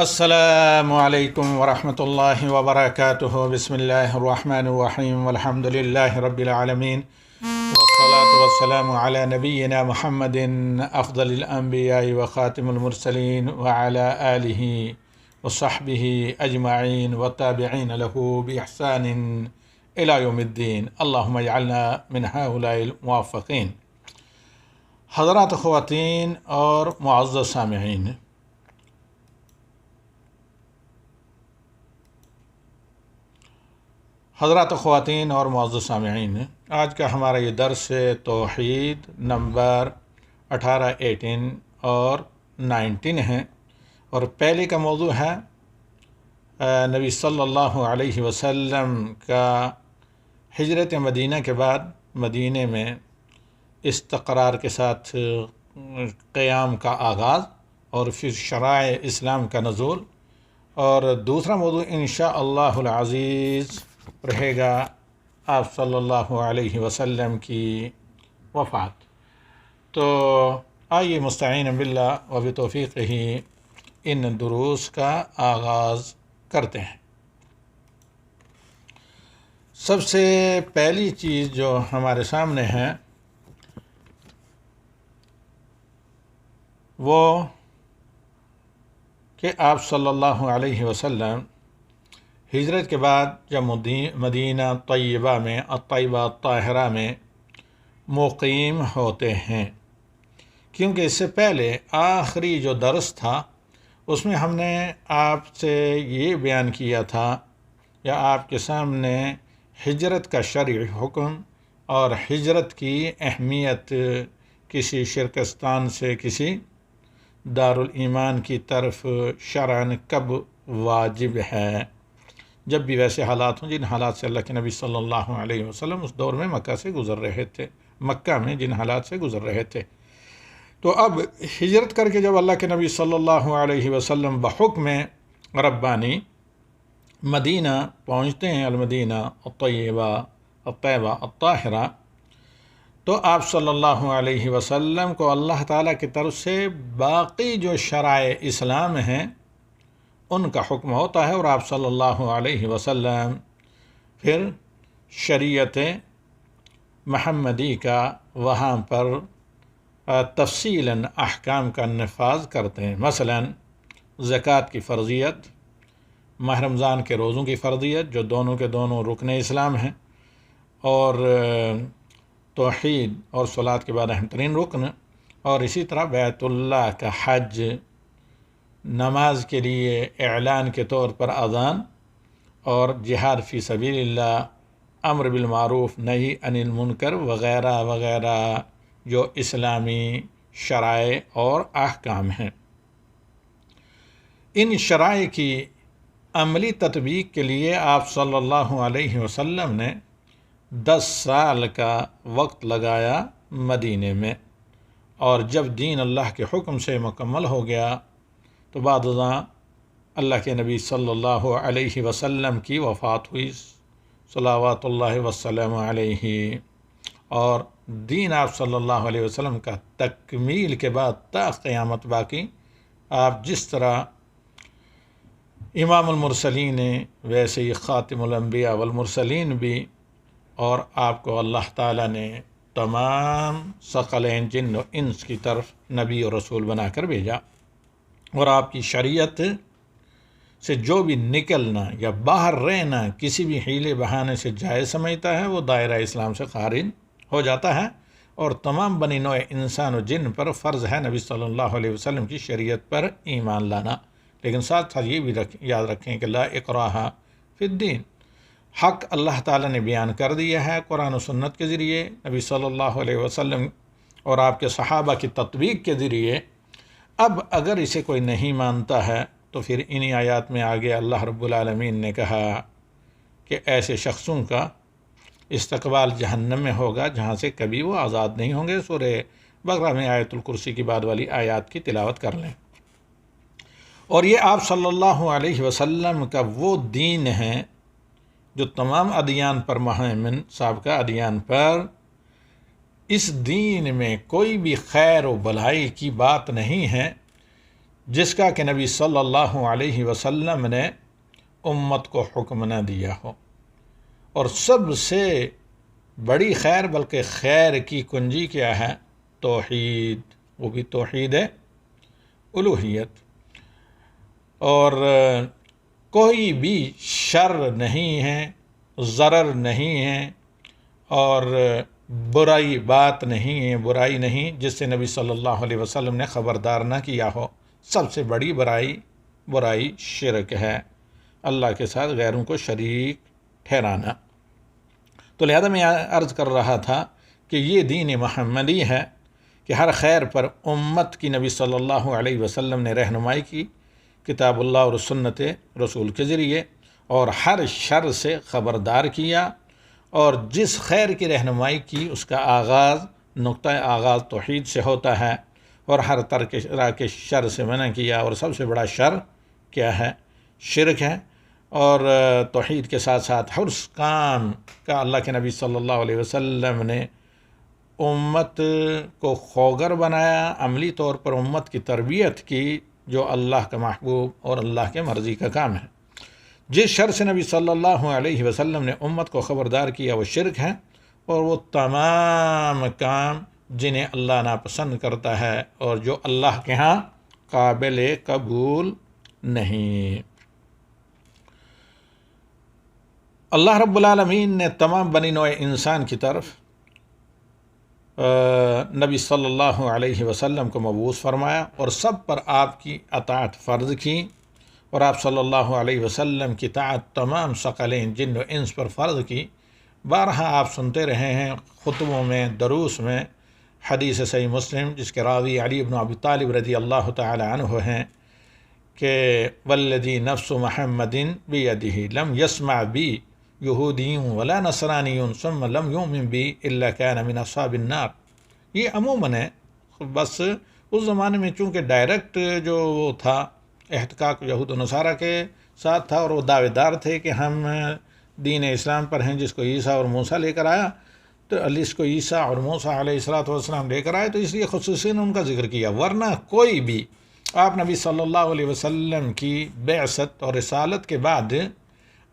السلام علیکم ورحمۃ اللہ وبرکاتہ۔ بسم اللہ الرحمن الرحیم والحمد للہ رب العالمین والصلاة والسلام علی نبینا محمد افضل الانبیاء وخاتم المرسلین وعلی آلہ وصحبہ اجمعین والتابعین له بإحسان الی یوم الدین، اللہم اجعلنا من ہؤلاء الموفقین۔ حضرات خواتین اور معزز سامعین، آج کا ہمارا یہ درس توحید نمبر 18، 18 اور 19 ہے، اور پہلے کا موضوع ہے نبی صلی اللہ علیہ وسلم کا ہجرت مدینہ کے بعد مدینہ میں استقرار کے ساتھ قیام کا آغاز، اور پھر شرائع اسلام کا نزول، اور دوسرا موضوع انشاءاللہ العزیز رہے گا آپ صلی اللہ علیہ وسلم کی وفات۔ تو آئیے مستعین باللہ و بتوفیقہ ان دروس کا آغاز کرتے ہیں۔ سب سے پہلی چیز جو ہمارے سامنے ہے وہ کہ آپ صلی اللہ علیہ وسلم ہجرت کے بعد جب مدینہ طیبہ میں الطیبہ الطاہرہ میں مقیم ہوتے ہیں، کیونکہ اس سے پہلے آخری جو درس تھا اس میں ہم نے آپ سے یہ بیان کیا تھا، یا آپ کے سامنے ہجرت کا شرعی حکم اور ہجرت کی اہمیت، کسی شرکستان سے کسی دارالایمان کی طرف شرعاً کب واجب ہے، جب بھی ویسے حالات ہوں جن حالات سے اللہ کے نبی صلی اللہ علیہ وسلم اس دور میں مکہ سے گزر رہے تھے، مکہ میں جن حالات سے گزر رہے تھے۔ تو اب ہجرت کر کے جب اللہ کے نبی صلی اللہ علیہ وسلم بحکم ربانی مدینہ پہنچتے ہیں، المدینہ الطیبہ الطیبہ الطاہرہ، تو آپ صلی اللہ علیہ وسلم کو اللہ تعالیٰ کی طرف سے باقی جو شرائع اسلام ہیں ان کا حکم ہوتا ہے، اور آپ صلی اللہ علیہ وسلم پھر شریعت محمدی کا وہاں پر تفصیلاً احکام کا نفاذ کرتے ہیں۔ مثلا زکوٰۃ کی فرضیت، ماہ رمضان کے روزوں کی فرضیت جو دونوں کے دونوں رکن اسلام ہیں، اور توحید اور صلاۃ کے بعد اہم ترین رکن، اور اسی طرح بیت اللہ کا حج، نماز کے لیے اعلان کے طور پر اذان، اور جہاد فی سبیل اللہ، امر بالمعروف نہی عن المنکر وغیرہ وغیرہ جو اسلامی شرائع اور احکام ہیں۔ ان شرائع کی عملی تطبیق کے لیے آپ صلی اللہ علیہ وسلم نے 10 سال کا وقت لگایا مدینے میں، اور جب دین اللہ کے حکم سے مکمل ہو گیا تو بعد ازاں اللہ کے نبی صلی اللہ علیہ وسلم کی وفات ہوئی، صلوات اللہ وسلم علیہ، اور دین آپ صلی اللہ علیہ وسلم کا تکمیل کے بعد تا قیامت باقی، آپ جس طرح امام المرسلین ویسے ہی خاتم الانبیاء والمرسلین بھی، اور آپ کو اللہ تعالیٰ نے تمام ثقلین جن و انس کی طرف نبی اور رسول بنا کر بھیجا، اور آپ کی شریعت سے جو بھی نکلنا یا باہر رہنا کسی بھی حیلے بہانے سے جائز سمجھتا ہے وہ دائرہ اسلام سے خارج ہو جاتا ہے، اور تمام بنی نوع انسان و جن پر فرض ہے نبی صلی اللہ علیہ وسلم کی شریعت پر ایمان لانا۔ لیکن ساتھ ساتھ یہ بھی یاد رکھیں کہ لا اکراہ فی الدین، حق اللہ تعالیٰ نے بیان کر دیا ہے قرآن و سنت کے ذریعے، نبی صلی اللہ علیہ وسلم اور آپ کے صحابہ کی تطبیق کے ذریعے۔ اب اگر اسے کوئی نہیں مانتا ہے تو پھر انہی آیات میں آگے اللہ رب العالمین نے کہا کہ ایسے شخصوں کا استقبال جہنم میں ہوگا جہاں سے کبھی وہ آزاد نہیں ہوں گے۔ سورہ بقرہ میں آیت الکرسی کی بعد والی آیات کی تلاوت کر لیں۔ اور یہ آپ صلی اللہ علیہ وسلم کا وہ دین ہے جو تمام ادیان پر مہیمن، سابقہ ادیان پر اس دین میں کوئی بھی خیر و بھلائی کی بات نہیں ہے جس کا کہ نبی صلی اللہ علیہ وسلم نے امت کو حکم نہ دیا ہو۔ اور سب سے بڑی خیر، بلکہ خیر کی کنجی کیا ہے؟ توحید، وہ بھی توحید الوہیت۔ اور کوئی بھی شر نہیں ہے، ضرر نہیں ہے، اور برائی بات نہیں ہے، برائی نہیں جس سے نبی صلی اللہ علیہ وسلم نے خبردار نہ کیا ہو۔ سب سے بڑی برائی شرک ہے، اللہ کے ساتھ غیروں کو شریک ٹھہرانا۔ تو لہذا میں عرض کر رہا تھا کہ یہ دین محمدی ہے کہ ہر خیر پر امت کی نبی صلی اللہ علیہ وسلم نے رہنمائی کی، کتاب اللہ اور سنت رسول کے ذریعے، اور ہر شر سے خبردار کیا، اور جس خیر کی رہنمائی کی اس کا نقطہ آغاز توحید سے ہوتا ہے، اور ہر طرح کے شر سے منع کیا، اور سب سے بڑا شر کیا ہے؟ شرک ہے۔ اور توحید کے ساتھ ساتھ ہر اس کام کا اللہ کے نبی صلی اللہ علیہ وسلم نے امت کو خوگر بنایا، عملی طور پر امت کی تربیت کی، جو اللہ کا محبوب اور اللہ کے مرضی کا کام ہے۔ جس شر سے نبی صلی اللہ علیہ وسلم نے امت کو خبردار کیا وہ شرک ہے، اور وہ تمام کام جنہیں اللہ ناپسند کرتا ہے اور جو اللہ کے ہاں قابل قبول نہیں۔ اللہ رب العالمین نے تمام بنی نوع انسان کی طرف نبی صلی اللہ علیہ وسلم کو مبعوث فرمایا، اور سب پر آپ کی اطاعت فرض کی، اور آپ صلی اللہ علیہ وسلم کی اطاعت تمام ثقلین جن و انس پر فرض کی۔ بارہا آپ سنتے رہے ہیں خطبوں میں، دروس میں، حدیث صحیح مسلم جس کے راوی علی بن ابی طالب رضی اللہ تعالی عنہ ہیں کہ والذی نفس محمد بیدہ لم یسمع بی یہودی ولا نصرانی ثم لم یؤمن بی الا کان من اصحاب النار۔ یہ عموماً ہے، بس اس زمانے میں چونکہ ڈائریکٹ جو وہ تھا احتکاک یہود و نصارہ کے ساتھ تھا، اور وہ دعوے دار تھے کہ ہم دین اسلام پر ہیں جس کو عیسیٰ اور موسیٰ لے کر آیا، تو اس کو عیسیٰ اور موسیٰ علیہ السلام لے کر آئے، تو اس لیے خصوصاً ان کا ذکر کیا۔ ورنہ کوئی بھی آپ نبی صلی اللہ علیہ وسلم کی بعثت اور رسالت کے بعد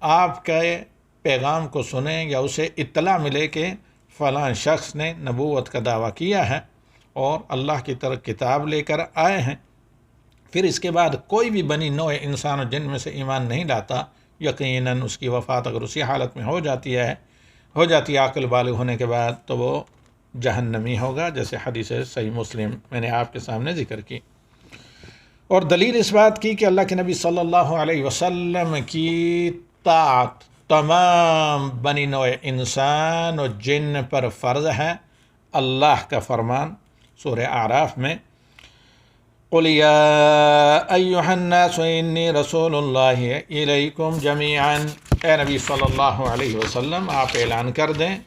آپ کے پیغام کو سنیں یا اسے اطلاع ملے کہ فلاں شخص نے نبوت کا دعویٰ کیا ہے اور اللہ کی طرف کتاب لے کر آئے ہیں، پھر اس کے بعد کوئی بھی بنی نوع انسان و جن میں سے ایمان نہیں لاتا، یقیناً اس کی وفات اگر اسی حالت میں ہو جاتی ہے عقل بالغ ہونے کے بعد، تو وہ جہنمی ہوگا، جیسے حدیث صحیح مسلم میں نے آپ کے سامنے ذکر کی۔ اور دلیل اس بات کی کہ اللہ کے نبی صلی اللہ علیہ وسلم کی طاعت تمام بنی نوع انسان و جن پر فرض ہے۔ اللہ کا فرمان سورہ اعراف میں قُلْ يَا أَيُّهَا النَّاسُ إِنِّي رَسُولُ اللَّهِ إِلَيْكُمْ جَمِيعًا، اے نبی صلی اللہ علیہ وسلم آپ اعلان کر دیں،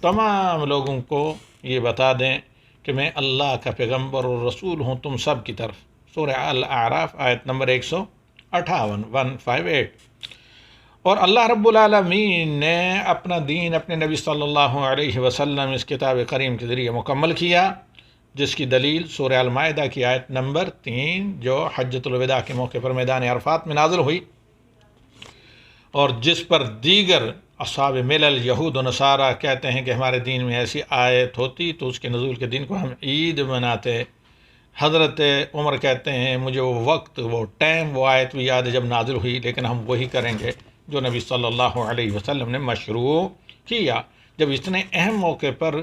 تمام لوگوں کو یہ بتا دیں کہ میں اللہ کا پیغمبر اور رسول ہوں تم سب کی طرف۔ سورہ الاعراف آیت نمبر 158۔ اور اللہ رب العالمین نے اپنا دین اپنے نبی صلی اللہ علیہ وسلم اس کتاب کریم کے ذریعے مکمل کیا، جس کی دلیل سورہ المائدہ کی آیت نمبر 3 جو حجۃ الوداع کے موقع پر میدان عرفات میں نازل ہوئی، اور جس پر دیگر اصحاب ملل یہود و نصارہ کہتے ہیں کہ ہمارے دین میں ایسی آیت ہوتی تو اس کے نزول کے دن کو ہم عید مناتے۔ حضرت عمر کہتے ہیں مجھے وہ وقت، وہ ٹائم، وہ آیت بھی یاد ہے جب نازل ہوئی، لیکن ہم وہی کریں گے جو نبی صلی اللہ علیہ وسلم نے مشروع کیا۔ جب اتنے اہم موقع پر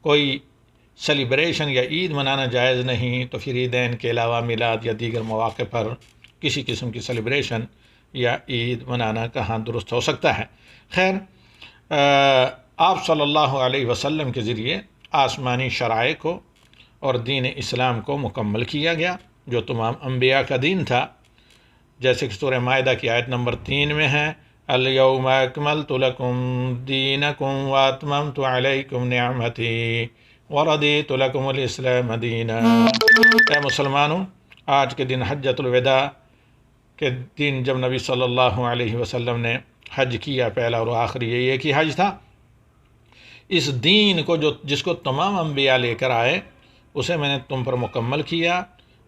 کوئی سیلیبریشن یا عید منانا جائز نہیں، تو پھر عیدین کے علاوہ میلاد یا دیگر مواقع پر کسی قسم کی سیلیبریشن یا عید منانا کہاں درست ہو سکتا ہے۔ خیر، آپ صلی اللہ علیہ وسلم کے ذریعے آسمانی شرائع کو اور دین اسلام کو مکمل کیا گیا، جو تمام انبیاء کا دین تھا، جیسے کہ سورہ مائدہ کی آیت نمبر 3 میں ہے الیوم اکملت لکم دینکم واتممت علیکم نعمتی وردیت لکم الاسلام دینا۔ اے مسلمانوں، آج کے دن حجۃ الوداع کے دن جب نبی صلی اللہ علیہ وسلم نے حج کیا، پہلا اور آخری یہ ایک ہی حج تھا، اس دین کو جس کو تمام انبیاء لے کر آئے، اسے میں نے تم پر مکمل کیا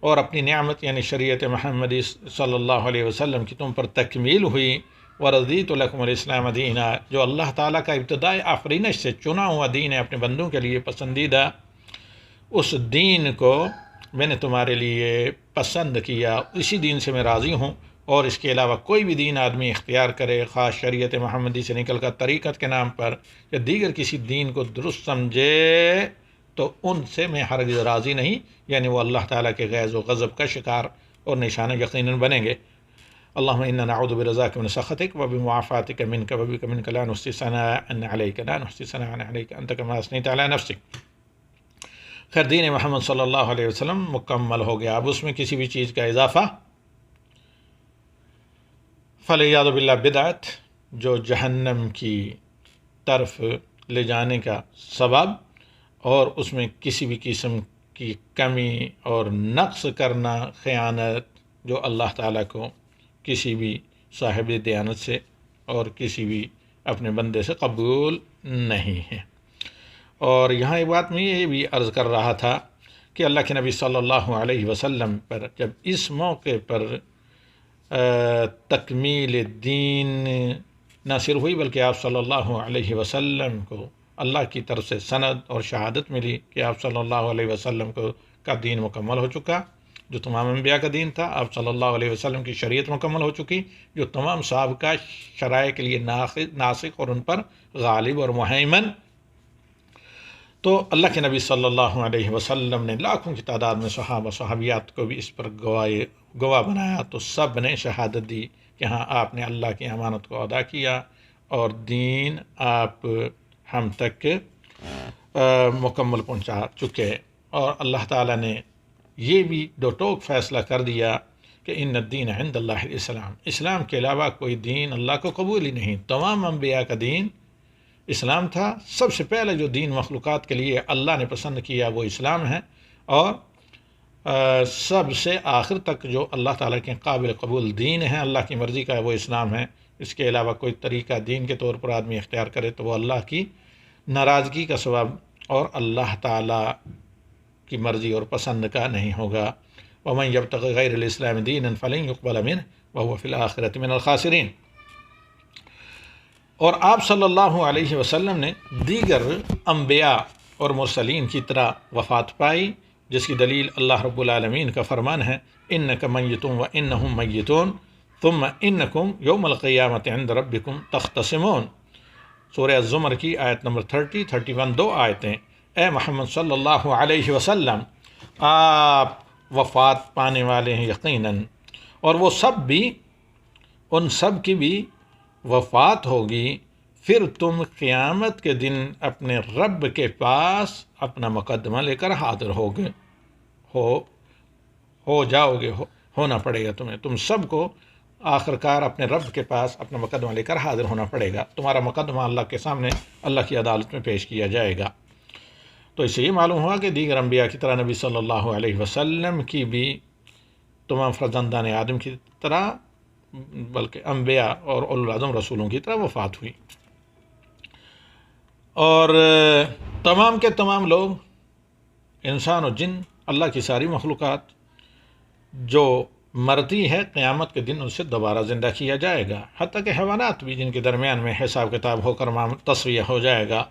اور اپنی نعمت یعنی شریعت محمدی صلی اللہ علیہ وسلم کی تم پر تکمیل ہوئی، ورضیت لکم الاسلام دینا، جو اللہ تعالیٰ کا ابتدائی آفرینش سے چنا ہوا دین ہے، اپنے بندوں کے لیے پسندیدہ، اس دین کو میں نے تمہارے لیے پسند کیا، اسی دین سے میں راضی ہوں، اور اس کے علاوہ کوئی بھی دین آدمی اختیار کرے، خاص شریعت محمدی سے نکل کر طریقت کے نام پر یا دیگر کسی دین کو درست سمجھے، تو ان سے میں ہرگز راضی نہیں، یعنی وہ اللہ تعالیٰ کے غیظ و غضب کا شکار اور نشانہ یقیناً بنیں گے۔ اللہم انا نعوذ برضاک من سخطک وبمعافاتک منک وبک منک لا نحصی ثناء علیک لا نحصی ثناء علیک انت کما اثنیت علی نفسک۔ خیر، دین محمد صلی اللہ علیہ وسلم مکمل ہو گیا، اب اس میں کسی بھی چیز کا اضافہ فَلِعِيَاذُ بِاللَّهِ بدعت، جو جہنم کی طرف لے جانے کا سبب، اور اس میں کسی بھی قسم کی کمی اور نقص کرنا، خیانت، جو اللہ تعالیٰ کو کسی بھی صاحب دیانت سے اور کسی بھی اپنے بندے سے قبول نہیں ہے۔ اور یہاں ایک بات میں یہ بھی عرض کر رہا تھا کہ اللہ کے نبی صلی اللہ علیہ وسلم پر جب اس موقع پر تکمیل دین نہ صرف ہوئی، بلکہ آپ صلی اللہ علیہ وسلم کو اللہ کی طرف سے سند اور شہادت ملی کہ آپ صلی اللہ علیہ وسلم کا دین مکمل ہو چکا، جو تمام انبیاء کا دین تھا، آپ صلی اللہ علیہ وسلم کی شریعت مکمل ہو چکی، جو تمام سابقہ شرائع کے لیے ناسخ اور ان پر غالب اور مہیمن، تو اللہ کے نبی صلی اللہ علیہ وسلم نے لاکھوں کی تعداد میں صحابہ صحابیات کو بھی اس پر گواہ بنایا، تو سب نے شہادت دی کہ ہاں آپ نے اللہ کی امانت کو ادا کیا اور دین آپ ہم تک مکمل پہنچا چکے۔ اور اللہ تعالیٰ نے یہ بھی دو ٹوک فیصلہ کر دیا کہ ان الدین عند اللہ الاسلام، اسلام کے علاوہ کوئی دین اللہ کو قبول ہی نہیں۔ تمام انبیاء کا دین اسلام تھا، سب سے پہلے جو دین مخلوقات کے لیے اللہ نے پسند کیا وہ اسلام ہے، اور سب سے آخر تک جو اللہ تعالیٰ کے قابل قبول دین ہے، اللہ کی مرضی کا ہے، وہ اسلام ہے۔ اس کے علاوہ کوئی طریقہ دین کے طور پر آدمی اختیار کرے تو وہ اللہ کی ناراضگی کا سبب اور اللہ تعالیٰ کی مرضی اور پسند کا نہیں ہوگا۔ وَمَنْ يَبْتَغِ غَيْرَ الْإِسْلَامِ دِينًا فَلَنْ يُقْبَلَ مِنْهُ وَهُوَ فِي الْآخِرَةِ مِنَ الْخَاسِرِينَ۔ اور آپ صلی اللہ علیہ وسلم نے دیگر انبیاء اور مرسلین کی طرح وفات پائی، جس کی دلیل اللہ رب العالمین کا فرمان ہے اِنَّكَ مَيِّتٌ وَإِنَّهُمْ مَيِّتُونَ ثُمَّ إِنَّكُمْ يَوْمَ الْقِيَامَةِ عِنْدَ رَبِّكُمْ تَخْتَصِمُونَ۔ سورہ الزمر کی آیت نمبر 31 دو آیتیں۔ اے محمد صلی اللہ علیہ وسلم، آپ وفات پانے والے ہیں یقیناً، اور وہ سب بھی، ان سب کی بھی وفات ہوگی، پھر تم قیامت کے دن اپنے رب کے پاس اپنا مقدمہ لے کر حاضر ہو جاؤ گے، ہونا پڑے گا تم سب کو آخرکار اپنے رب کے پاس اپنا مقدمہ لے کر حاضر ہونا پڑے گا، تمہارا مقدمہ اللہ کے سامنے اللہ کی عدالت میں پیش کیا جائے گا۔ تو اس سے یہ معلوم ہوا کہ دیگر انبیاء کی طرح نبی صلی اللہ علیہ وسلم کی بھی تمام فرزندان آدم کی طرح، بلکہ انبیاء اور اولو العزم رسولوں کی طرح وفات ہوئی، اور تمام کے تمام لوگ، انسان و جن، اللہ کی ساری مخلوقات جو مرتی ہے، قیامت کے دن اسے دوبارہ زندہ کیا جائے گا، حتیٰ کہ حیوانات بھی، جن کے درمیان میں حساب کتاب ہو کر تصفیہ ہو جائے گا،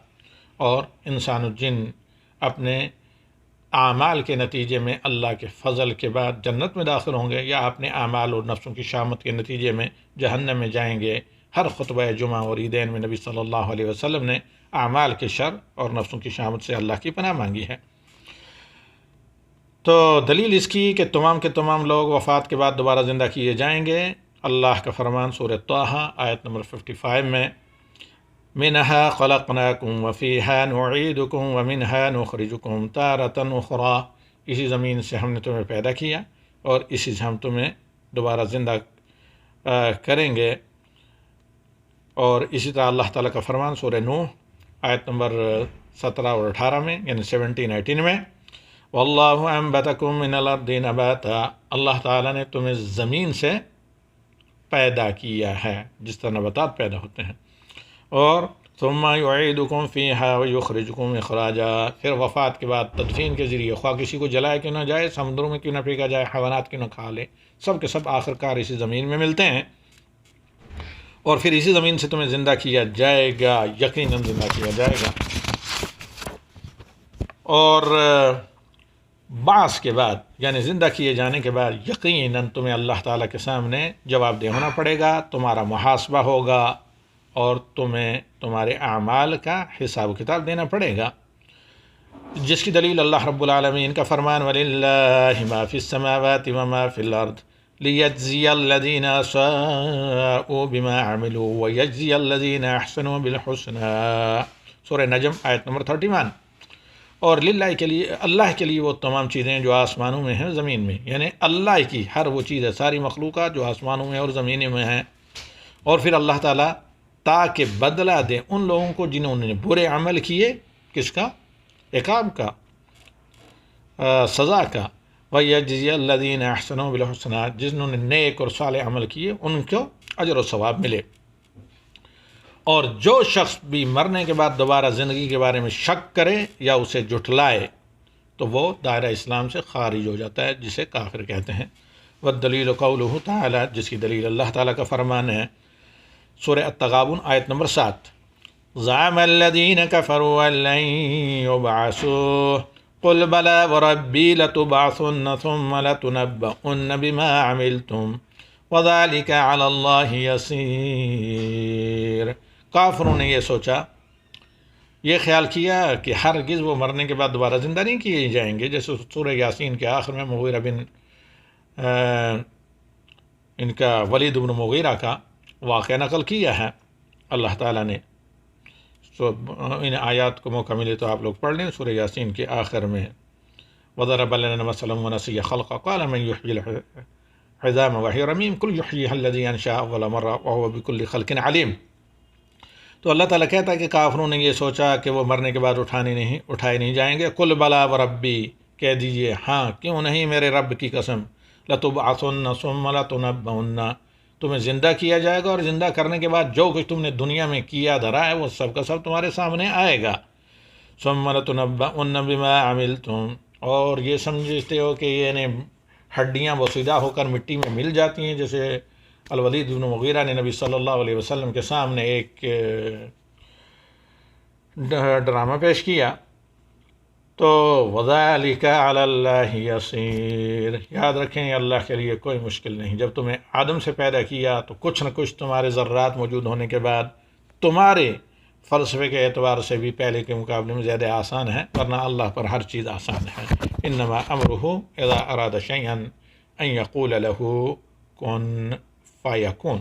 اور انسان و جن اپنے اعمال کے نتیجے میں اللہ کے فضل کے بعد جنت میں داخل ہوں گے، یا اپنے اعمال اور نفسوں کی شامت کے نتیجے میں جہنم میں جائیں گے۔ ہر خطبہ جمعہ اور عیدین میں نبی صلی اللہ علیہ وسلم نے اعمال کے شر اور نفسوں کی شامت سے اللہ کی پناہ مانگی ہے۔ تو دلیل اس کی کہ تمام کے تمام لوگ وفات کے بعد دوبارہ زندہ کیے جائیں گے، اللہ کا فرمان سورہ طٰہٰ آیت نمبر 55 میں مِنْهَا خَلَقْنَاكُمْ وَفِيهَا نُعِيدُكُمْ وَمِنْهَا نُخْرِجُكُمْ تَارَةً أُخْرَىٰ، اسی زمین سے ہم نے تمہیں پیدا کیا اور اسی سے ہم تمہیں دوبارہ زندہ کریں گے۔ اور اسی طرح اللہ تعالیٰ کا فرمان سورہ نوح آیت نمبر 17 اور 18 میں، یعنی 17-18 میں، وَاللَّهُ أَنبَتَكُم مِّنَ الْأَرْضِ نَبَاتًا، اللہ تعالیٰ نے تمہیں زمین سے پیدا کیا ہے جس طرح نباتات پیدا ہوتے ہیں، اور ثم یعیدکم فیہا ویخرجکم اخراجا، پھر وفات کے بعد تدفین کے ذریعے، خواہ کسی کو جلایا کیوں نہ جائے، سمندروں میں کیوں نہ پھینکا جائے، حیوانات کیوں نہ کھا لے، سب کے سب آخر کار اسی زمین میں ملتے ہیں، اور پھر اسی زمین سے تمہیں زندہ کیا جائے گا، یقیناً زندہ کیا جائے گا۔ اور بعث کے بعد یعنی زندہ کیے جانے کے بعد یقیناً تمہیں اللہ تعالیٰ کے سامنے جواب دہ ہونا پڑے گا، تمہارا محاسبہ ہوگا اور تمہیں تمہارے اعمال کا حساب و کتاب دینا پڑے گا، جس کی دلیل اللہ رب العالمین کا فرمان وَلِلَّهِ مَا فِي السَّمَاوَاتِ وَمَا فِي الْأَرْضِ لِيَجْزِيَ الَّذِينَ أَسَاءُوا بِمَا عَمِلُوا وَيَجْزِيَ الَّذِينَ أَحْسَنُوا بِالْحُسْنَى، سورہ نجم آیت نمبر 31۔ اور للہ کے لیے، اللہ کے لیے وہ تمام چیزیں جو آسمانوں میں ہیں زمین میں، یعنی اللہ کی ہر وہ چیز ہے، ساری مخلوقات جو آسمانوں میں اور زمینوں میں ہیں، اور پھر اللہ تعالیٰ تاکہ بدلہ دے ان لوگوں کو جنہوں نے برے عمل کیے، کس کا؟ عقاب کا، سزا کا، وَيَجْزِيَ الَّذِينَ أَحْسَنُوا بِالْحُسْنَى، جنہوں نے نیک اور صالح عمل کیے ان کو اجر و ثواب ملے۔ اور جو شخص بھی مرنے کے بعد دوبارہ زندگی کے بارے میں شک کرے یا اسے جھٹلائے تو وہ دائرہ اسلام سے خارج ہو جاتا ہے، جسے کافر کہتے ہیں۔ والدلیل قولہ تعالی، جس کی دلیل اللہ تعالیٰ کا فرمان ہے سورہ التغابن آیت نمبر 7، زعم الذین کفروا ان لن یبعثوا قل بلی وربی لتبعثن ثم لتنبؤن بما عملتم وذلك علی اللہ یسیر۔ کافروں نے یہ سوچا، یہ خیال کیا کہ ہرگز وہ مرنے کے بعد دوبارہ زندہ نہیں کیے جائیں گے، جیسے سورہ یاسین کے آخر میں مغیرہ بن ان کا ولید بن مغیرہ کا واقعہ نقل کیا ہے اللہ تعالیٰ نے۔ ان آیات کو موقع ملے تو آپ لوگ پڑھ لیں، سورہ یاسین کے آخر میں وَضَرَبَ لَنَا مَثَلًا وَنَسِیَ خَلْقَهُ قَالَ مَن يُحْيِي الْعِظَامَ وَهِيَ رَمِيمٌ قُلْ يُحْيِيهَا الَّذِي أَنشَأَهَا أَوَّلَ مَرَّةٍ وَهُوَ بِكُلِّ خَلْقٍ عَلِيمٌ۔ تو اللہ تعالیٰ کہتا ہے کہ کافروں نے یہ سوچا کہ وہ مرنے کے بعد اٹھائے نہیں جائیں گے۔ قُلْ بَلَىٰ وَرَبِّي، کہہ دیجئے ہاں کیوں نہیں میرے رب کی قسم، لَتُبْعَثُنَّ ثُمَّ لَتُنَبَّؤُنَّ، تمہیں زندہ کیا جائے گا اور زندہ کرنے کے بعد جو کچھ تم نے دنیا میں کیا دھرا ہے وہ سب کا سب تمہارے سامنے آئے گا۔ ثُمَّ لَتُنَبَّؤُنَّ بِمَا عَمِلْتُمْ، اور یہ سمجھتے ہو کہ یعنی ہڈیاں بوسیدہ ہو کر مٹی میں مل جاتی ہیں، جیسے الولید بن مغیرہ نے نبی صلی اللہ علیہ وسلم کے سامنے ایک ڈرامہ پیش کیا، تو وَذَلِكَ عَلَى اللَّهِ يَسِيرٌ، یاد رکھیں اللہ کے لیے کوئی مشکل نہیں۔ جب تمہیں آدم سے پیدا کیا تو کچھ نہ کچھ تمہارے ذرات موجود ہونے کے بعد تمہارے فلسفے کے اعتبار سے بھی پہلے کے مقابلے میں زیادہ آسان ہے، ورنہ اللہ پر ہر چیز آسان ہے۔ انما امرہ اذا اراد شیئا ان یقول له کن فیکون۔